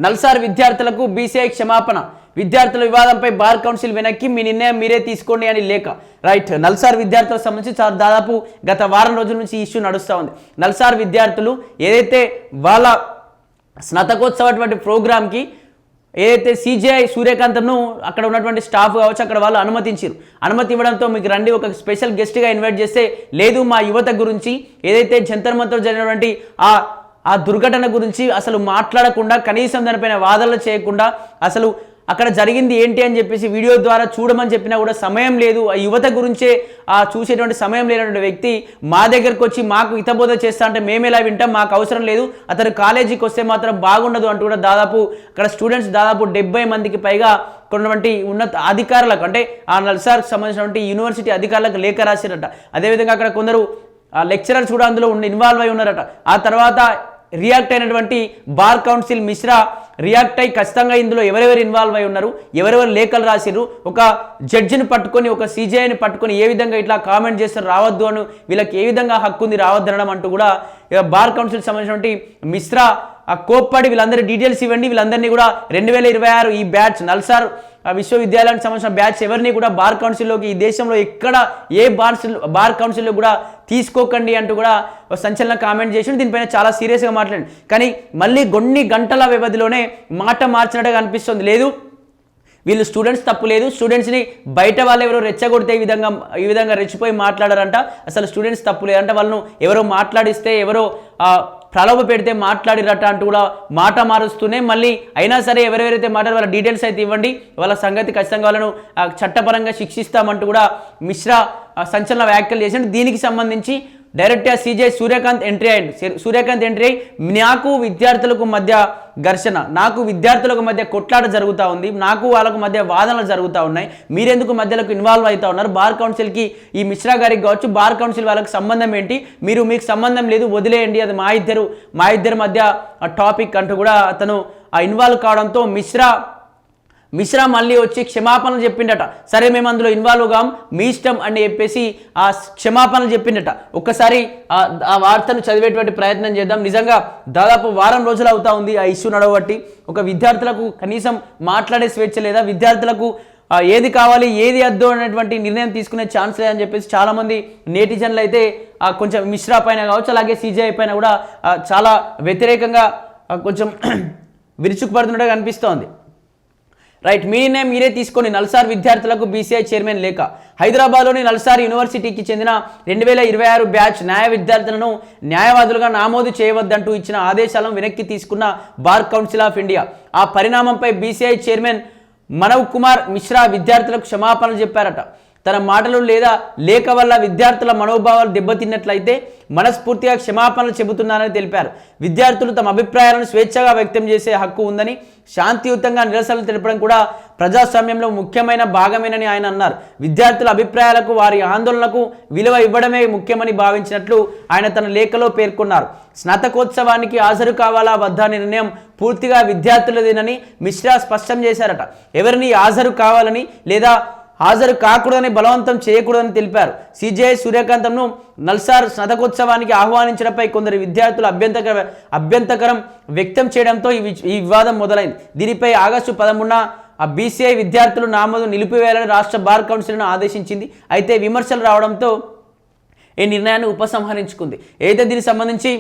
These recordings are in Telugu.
నల్సార్ విద్యార్థులకు బీసీఐ క్షమాపణ, విద్యార్థుల వివాదంపై బార్ కౌన్సిల్ వెనక్కి, మీ నిర్ణయం మీరే తీసుకోండి అని లేఖ. రైట్, నల్సార్ విద్యార్థులకు సంబంధించి దాదాపు గత వారం రోజుల నుంచి ఇష్యూ నడుస్తూ ఉంది. నల్సార్ విద్యార్థులు ఏదైతే వాళ్ళ స్నాతకోత్సవ ప్రోగ్రామ్కి ఏదైతే సిజేఐ సూర్యకాంత్ను అక్కడ ఉన్నటువంటి స్టాఫ్ కావచ్చు అక్కడ వాళ్ళు అనుమతి ఇవ్వడంతో మీకు రండి ఒక స్పెషల్ గెస్ట్గా ఇన్వైట్ చేస్తే లేదు, మా యువత గురించి ఏదైతే జంతర్ మంతర్ జరిగినటువంటి ఆ దుర్ఘటన గురించి అసలు మాట్లాడకుండా, కనీసం దానిపైన వాదనలు చేయకుండా, అసలు అక్కడ జరిగింది ఏంటి అని చెప్పేసి వీడియో ద్వారా చూడమని చెప్పినా కూడా సమయం లేదు. ఆ యువత గురించే చూసేటువంటి సమయం లేనటువంటి వ్యక్తి మా దగ్గరకు వచ్చి మాకు హితబోధ చేస్తా అంటే మేము ఎలా వింటాం, మాకు అవసరం లేదు, అతను కాలేజీకి వస్తే మాత్రం బాగుండదు అంటూ కూడా దాదాపు అక్కడ స్టూడెంట్స్ దాదాపు 70 మందికి పైగా కొన్నటువంటి ఉన్నత అధికారులకు, అంటే ఆ నల్సార్కి సంబంధించినటువంటి యూనివర్సిటీ అధికారులకు లేఖ రాసిరట. అదేవిధంగా అక్కడ కొందరు లెక్చరర్స్ కూడా అందులో ఇన్వాల్వ్ అయి ఉన్నారట. ఆ తర్వాత రియాక్ట్ అయినటువంటి బార్ కౌన్సిల్ మిశ్రా రియాక్ట్ అయ్యి ఖచ్చితంగా ఇందులో ఎవరెవరు ఇన్వాల్వ్ అయి ఉన్నారు, ఎవరెవరు లేఖలు రాసిరు, ఒక జడ్జిని పట్టుకొని ఒక సిజేఐని పట్టుకొని ఏ విధంగా ఇట్లా కామెంట్ చేస్తారు, రావద్దు అని వీళ్ళకి ఏ విధంగా హక్కు ఉంది రావద్దనడం అంటూ కూడా బార్ కౌన్సిల్ సంబంధించినటువంటి మిశ్రా కోప్పడి వీళ్ళందరి డీటెయిల్స్ ఇవ్వండి, వీళ్ళందరినీ కూడా 2026 ఈ బ్యాచ్ నల్సార్ విశ్వవిద్యాలయానికి సంబంధించిన బ్యాచ్ ఎవరిని కూడా బార్ కౌన్సిల్లోకి ఈ దేశంలో ఎక్కడ ఏ బార్ కౌన్సిల్లో కూడా తీసుకోకండి అంటూ కూడా సంచలన కామెంట్ చేసి దీనిపైన చాలా సీరియస్గా మాట్లాడండి. కానీ మళ్ళీ కొన్ని గంటల వ్యవధిలోనే మాట మార్చినట్టుగా అనిపిస్తుంది. లేదు, వీళ్ళు స్టూడెంట్స్ తప్పు లేదు, స్టూడెంట్స్ని బయట వాళ్ళు ఎవరో రెచ్చగొడితే ఈ విధంగా రెచ్చిపోయి మాట్లాడారంట, అసలు స్టూడెంట్స్ తప్పు లేదంట, వాళ్ళను ఎవరో మాట్లాడిస్తే ఎవరో ప్రలోభ పెడితే మాట్లాడిరట అంటూ కూడా మాట మారుస్తూనే మళ్ళీ అయినా సరే ఎవరెవరైతే మాట్లాడారు వాళ్ళ డీటెయిల్స్ అయితే ఇవ్వండి, వాళ్ళ సంగతి ఖచ్చితంగా వాళ్ళను చట్టపరంగా శిక్షిస్తామంటూ కూడా మిశ్రా సంచలన వ్యాఖ్యలు చేసిండు. దీనికి సంబంధించి డైరెక్ట్గా సిజే సూర్యకాంత్ ఎంట్రీ అయ్యి నాకు విద్యార్థులకు మధ్య ఘర్షణ, నాకు విద్యార్థులకు మధ్య కొట్లాట జరుగుతూ ఉంది, నాకు వాళ్ళకు మధ్య వాదనలు జరుగుతూ ఉన్నాయి, మీరెందుకు మధ్యలోకి ఇన్వాల్వ్ అవుతూ ఉన్నారు, బార్ కౌన్సిల్కి ఈ మిశ్రా గారికి కావచ్చు బార్ కౌన్సిల్ వాళ్ళకి సంబంధం ఏంటి, మీకు సంబంధం లేదు వదిలేయండి, అది మా ఇద్దరి మధ్య టాపిక్ అంటూ కూడా అతను ఇన్వాల్వ్ కావడంతో మిశ్రా మళ్ళీ వచ్చి క్షమాపణలు చెప్పిండట. సరే మేము అందులో ఇన్వాల్వ్ కాం, మీ ఇష్టం అని చెప్పేసి ఆ క్షమాపణలు చెప్పిండట. ఒక్కసారి ఆ వార్తను చదివేటువంటి ప్రయత్నం చేద్దాం. నిజంగా దాదాపు వారం రోజులు అవుతా ఉంది ఆ ఇష్యూ నడవబట్టి. ఒక విద్యార్థులకు కనీసం మాట్లాడే స్వేచ్ఛ లేదా, విద్యార్థులకు ఏది కావాలి ఏది వద్దు అనేటువంటి నిర్ణయం తీసుకునే ఛాన్స్ లేదని చెప్పేసి చాలామంది నేటిజన్లు అయితే కొంచెం మిశ్రా పైన కావచ్చు అలాగే సిజేఐ పైన కూడా చాలా వ్యతిరేకంగా కొంచెం విరుచుకుపడుతున్నట్టుగా అనిపిస్తోంది. రైట్, మీ నిర్ణయం మీరే తీసుకొని నల్సార్ విద్యార్థులకు బీసీఐ చైర్మన్ లేఖ. హైదరాబాద్లోని నల్సార్ యూనివర్సిటీకి చెందిన 2026 బ్యాచ్ న్యాయ విద్యార్థులను న్యాయవాదులుగా నమోదు చేయవద్దంటూ ఇచ్చిన ఆదేశాలను వెనక్కి తీసుకున్న బార్ కౌన్సిల్ ఆఫ్ ఇండియా. ఆ పరిణామంపై బీసీఐ చైర్మన్ మనవ్ కుమార్ మిశ్రా విద్యార్థులకు క్షమాపణలు చెప్పారట. తన మాటలు లేదా లేఖ వల్ల విద్యార్థుల మనోభావాలు దెబ్బతిన్నట్లయితే మనస్ఫూర్తిగా క్షమాపణలు చెబుతున్నారని తెలిపారు. విద్యార్థులు తమ అభిప్రాయాలను స్వేచ్ఛగా వ్యక్తం చేసే హక్కు ఉందని, శాంతియుతంగా నిరసనలు తెలపడం కూడా ప్రజాస్వామ్యంలో ముఖ్యమైన భాగమేనని ఆయన అన్నారు. విద్యార్థుల అభిప్రాయాలకు వారి ఆందోళనకు విలువ ఇవ్వడమే ముఖ్యమని భావించినట్లు ఆయన తన లేఖలో పేర్కొన్నారు. స్నాతకోత్సవానికి హాజరు కావాలా వద్దా నిర్ణయం పూర్తిగా విద్యార్థులదేనని మిశ్రా స్పష్టం చేశారట. ఎవరిని హాజరు కావాలని లేదా హాజరు కాకూడదని బలవంతం చేయకూడదని తెలిపారు. సిజేఐ సూర్యకాంత్ను నల్సార్ స్నాతకోత్సవానికి ఆహ్వానించడంపై కొందరు విద్యార్థులు అభ్యంతరం వ్యక్తం చేయడంతో ఈ వివాదం మొదలైంది. దీనిపై ఆగస్టు 13న బీసీఐ విద్యార్థులు నమోదు నిలిపివేయాలని రాష్ట్ర బార్ కౌన్సిల్ను ఆదేశించింది. అయితే విమర్శలు రావడంతో ఈ నిర్ణయాన్ని ఉపసంహరించుకుంది. అయితే దీనికి సంబంధించి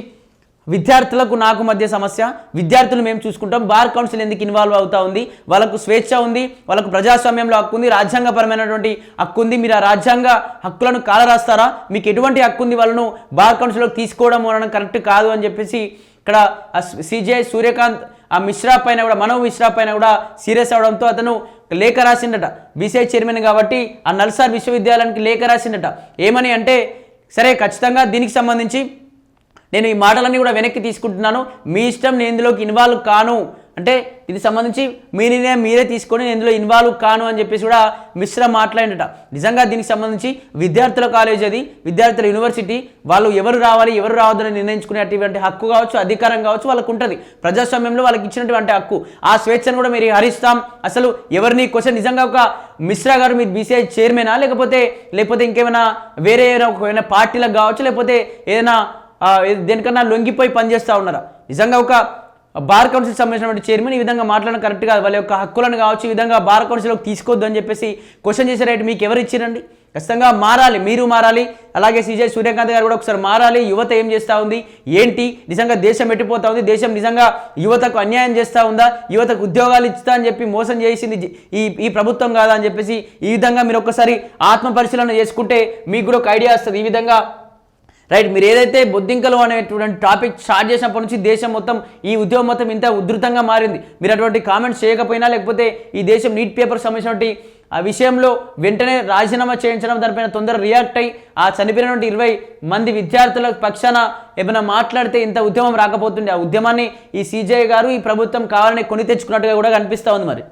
విద్యార్థులకు నాకు మధ్య సమస్య, విద్యార్థులు మేము చూసుకుంటాం, బార్ కౌన్సిల్ ఎందుకు ఇన్వాల్వ్ అవుతా ఉంది, వాళ్ళకు స్వేచ్ఛ ఉంది, వాళ్ళకు ప్రజాస్వామ్యంలో హక్కు ఉంది, రాజ్యాంగపరమైనటువంటి హక్కు ఉంది, మీరు ఆ రాజ్యాంగ హక్కులను కాలరాస్తారా, మీకు ఎటువంటి హక్కు ఉంది వాళ్ళను బార్ కౌన్సిల్లోకి తీసుకోవడం అనడం కరెక్ట్ కాదు అని చెప్పేసి ఇక్కడ సిజే సూర్యకాంత్ ఆ మిశ్రా పైన కూడా మనవ్ మిశ్రా పైన కూడా సీరియస్ అవడంతో అతను లేఖ రాసిండట. బీసీఐ చైర్మన్ కాబట్టి ఆ నల్సార్ విశ్వవిద్యాలయానికి లేఖ రాసిండట. ఏమని అంటే, సరే ఖచ్చితంగా దీనికి సంబంధించి నేను ఈ మాటలన్నీ కూడా వెనక్కి తీసుకుంటున్నాను, మీ ఇష్టం, నేను ఇందులోకి ఇన్వాల్వ్ కాను అంటే ఇది సంబంధించి మీ నిర్ణయం మీరే తీసుకొని నేను ఇందులో ఇన్వాల్వ్ కాను అని చెప్పేసి కూడా మిశ్రా మాట్లాడినట. నిజంగా దీనికి సంబంధించి విద్యార్థుల కాలేజ్ అది, విద్యార్థుల యూనివర్సిటీ, వాళ్ళు ఎవరు రావాలి ఎవరు రావద్దని నిర్ణయించుకునేటువంటి హక్కు కావచ్చు అధికారం కావచ్చు వాళ్ళకు ఉంటుంది. ప్రజాస్వామ్యంలో వాళ్ళకి ఇచ్చినటువంటి హక్కు, ఆ స్వేచ్ఛను కూడా మీరు హరిస్తాం. అసలు ఎవరిని క్వశ్చన్ నిజంగా ఒక మిశ్రా గారు మీరు బీసీఐ చైర్మనా లేకపోతే ఇంకేమైనా వేరే ఏమైనా పార్టీలకు కావచ్చు లేకపోతే ఏదైనా దేనికన్నా లొంగిపోయి పనిచేస్తూ ఉన్నారా? నిజంగా ఒక బార్ కౌన్సిల్ సంబంధించినటువంటి చైర్మన్ ఈ విధంగా మాట్లాడడం కరెక్ట్ కాదు, వాళ్ళ యొక్క హక్కులను కావచ్చు ఈ విధంగా బార్ కౌన్సిల్లోకి తీసుకోవద్దు అని చెప్పేసి క్వశ్చన్ చేసే రైట్ మీకు ఎవరు ఇచ్చిరండి? ఖచ్చితంగా మారాలి, మీరు మారాలి, అలాగే సిజే సూర్యకాంత్ గారు కూడా ఒకసారి మారాలి. యువత ఏం చేస్తూ ఉంది, ఏంటి నిజంగా దేశం ఎట్టిపోతా ఉంది, దేశం నిజంగా యువతకు అన్యాయం చేస్తూ ఉందా, యువతకు ఉద్యోగాలు ఇస్తా అని చెప్పి మోసం చేసింది ఈ ప్రభుత్వం కాదా అని చెప్పేసి ఈ విధంగా మీరు ఒక్కసారి ఆత్మ పరిశీలన చేసుకుంటే మీకు కూడా ఒక ఐడియా వస్తుంది. ఈ విధంగా రైట్, మీరు ఏదైతే బొద్దింకలు అనేటువంటి టాపిక్ స్టార్ట్ చేసినప్పటి నుంచి దేశం మొత్తం ఈ ఉద్యమం మొత్తం ఇంత ఉధృతంగా మారింది. మీరు అటువంటి కామెంట్స్ చేయకపోయినా లేకపోతే ఈ దేశం నీట్ పేపర్ సంబంధించినటువంటి ఆ విషయంలో వెంటనే రాజీనామా చేయించడం, దానిపైన తొందర రియాక్ట్ అయ్యి ఆ చనిపోయినటువంటి 20 మంది విద్యార్థుల పక్షాన ఏమైనా మాట్లాడితే ఇంత ఉద్యమం రాకపోతుండే. ఆ ఉద్యమాన్ని ఈ సీజే గారు ఈ ప్రభుత్వం కావాలని కొని తెచ్చుకున్నట్టుగా కూడా కనిపిస్తూ ఉంది మరి.